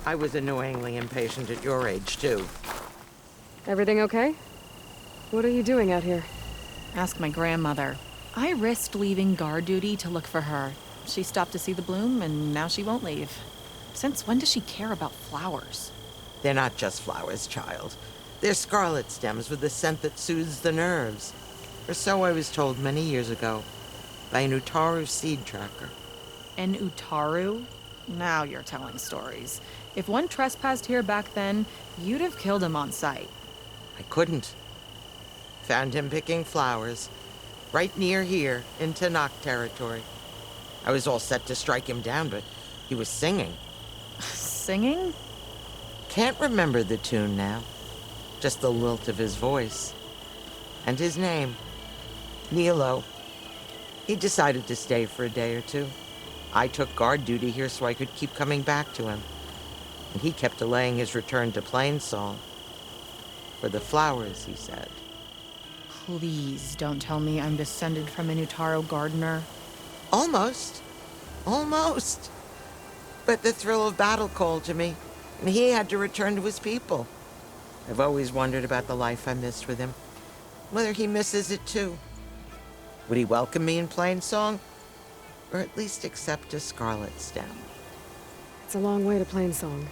I was annoyingly impatient at your age, too. Everything okay? What are you doing out here? Ask my grandmother. I risked leaving guard duty to look for her. She stopped to see the bloom, and now she won't leave. Since when does she care about flowers? They're not just flowers, child. They're scarlet stems with a scent that soothes the nerves. Or so I was told many years ago, by an Utaru seed tracker. An Utaru? Now you're telling stories. If one trespassed here back then, you'd have killed him on sight. I couldn't. Found him picking flowers, right near here, in Tanakh territory. I was all set to strike him down, but he was singing. Singing? Can't remember the tune now. Just the lilt of his voice. And his name. Nilo. He decided to stay for a day or two. I took guard duty here so I could keep coming back to him. And he kept delaying his return to Plainsong. For the flowers, he said. Please don't tell me I'm descended from an Utaru gardener. Almost. Almost. But the thrill of battle called to me, and he had to return to his people. I've always wondered about the life I missed with him, whether he misses it too. Would he welcome me in Plainsong? Or at least accept a scarlet stem? It's a long way to Plainsong,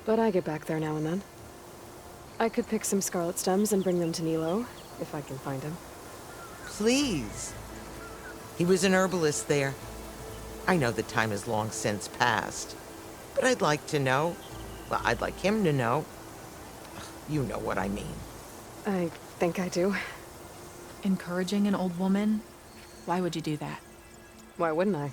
but I get back there now and then. I could pick some scarlet stems and bring them to Nilo, if I can find him. Please. He was an herbalist there. I know the time has long since passed, but I'd like to know. Well, I'd like him to know. You know what I mean. I think I do. Encouraging an old woman? Why would you do that? Why wouldn't I?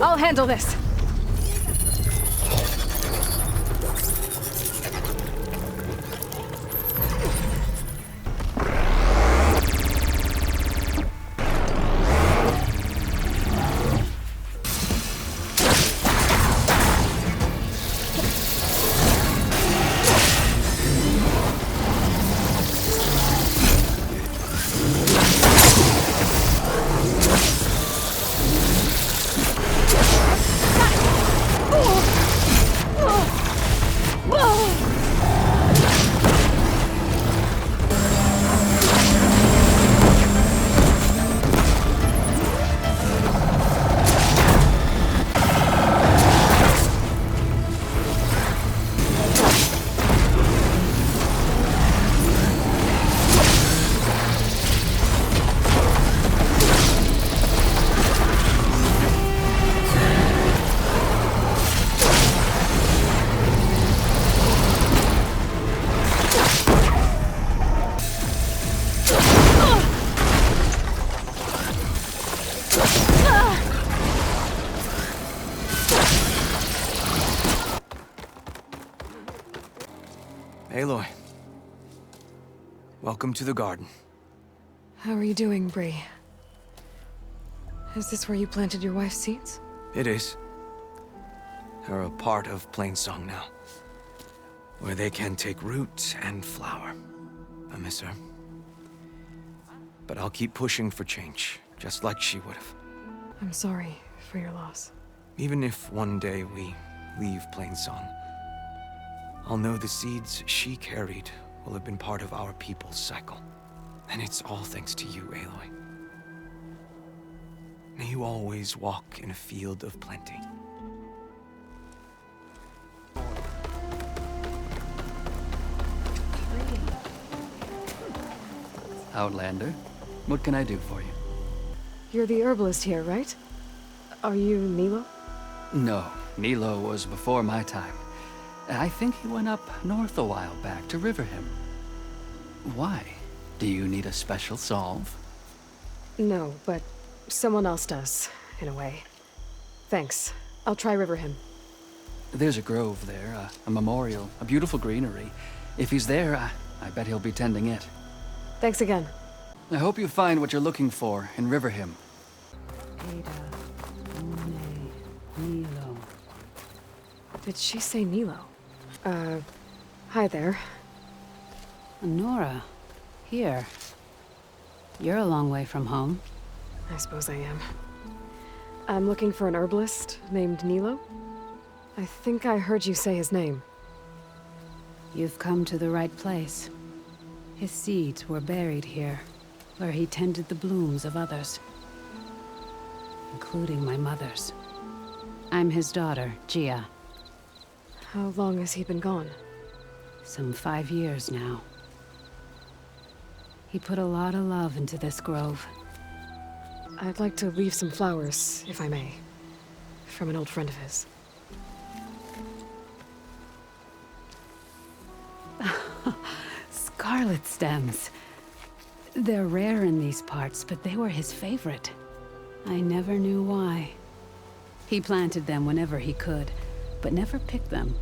I'll handle this! Aloy. Welcome to the garden. How are you doing, Bree? Is this where you planted your wife's seeds? It is. They're a part of Plainsong now, where they can take root and flower. I miss her. But I'll keep pushing for change, just like she would have. I'm sorry for your loss. Even if one day we leave Plainsong, I'll know the seeds she carried will have been part of our people's cycle. And it's all thanks to you, Aloy. May you always walk in a field of plenty. Outlander, what can I do for you? You're the herbalist here, right? Are you Nilo? No, Nilo was before my time. I think he went up north a while back to Riverhim. Why? Do you need a special solve? No, but someone else does, in a way. Thanks. I'll try Riverhim. There's a grove there, a memorial, a beautiful greenery. If he's there, I bet he'll be tending it. Thanks again. I hope you find what you're looking for in Riverhim. Nilo. Did she say Nilo? Hi there. Nora, here. You're a long way from home. I suppose I am. I'm looking for an herbalist named Nilo. I think I heard you say his name. You've come to the right place. His seeds were buried here, where he tended the blooms of others, including my mother's. I'm his daughter, Gia. How long has he been gone? Some 5 years now. He put a lot of love into this grove. I'd like to leave some flowers, if I may. From an old friend of his. Scarlet stems. They're rare in these parts, but they were his favorite. I never knew why. He planted them whenever he could, but never picked them.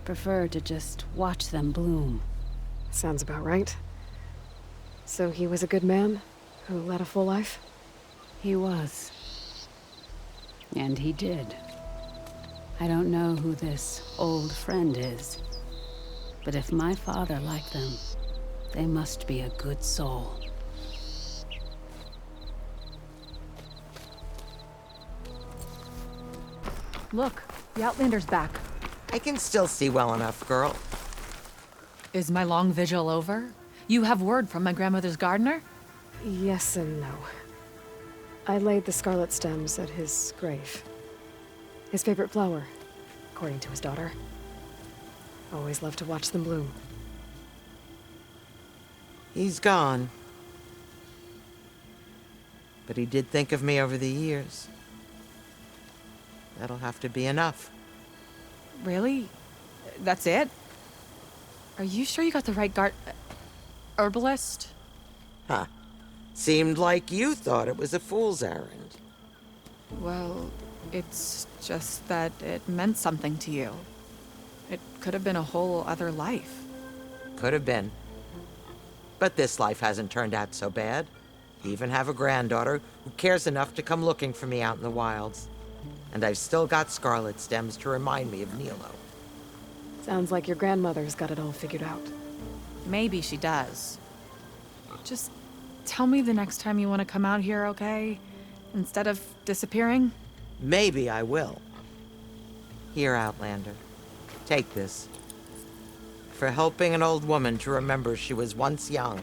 Preferred to just watch them bloom. Sounds about right. So he was a good man, who led a full life? He was. And he did. I don't know who this old friend is, but if my father liked them, they must be a good soul. Look, the Outlander's back. I can still see well enough, girl. Is my long vigil over? You have word from my grandmother's gardener? Yes and no. I laid the scarlet stems at his grave. His favorite flower, according to his daughter. Always loved to watch them bloom. He's gone. But he did think of me over the years. That'll have to be enough. Really? That's it? Are you sure you got the right herbalist? Huh. Seemed like you thought it was a fool's errand. Well, it's just that it meant something to you. It could have been a whole other life. Could have been. But this life hasn't turned out so bad. I even have a granddaughter who cares enough to come looking for me out in the wilds. And I've still got scarlet stems to remind me of Nilo. Sounds like your grandmother's got it all figured out. Maybe she does. Just tell me the next time you want to come out here, okay? Instead of disappearing? Maybe I will. Here, Outlander. Take this. For helping an old woman to remember she was once young.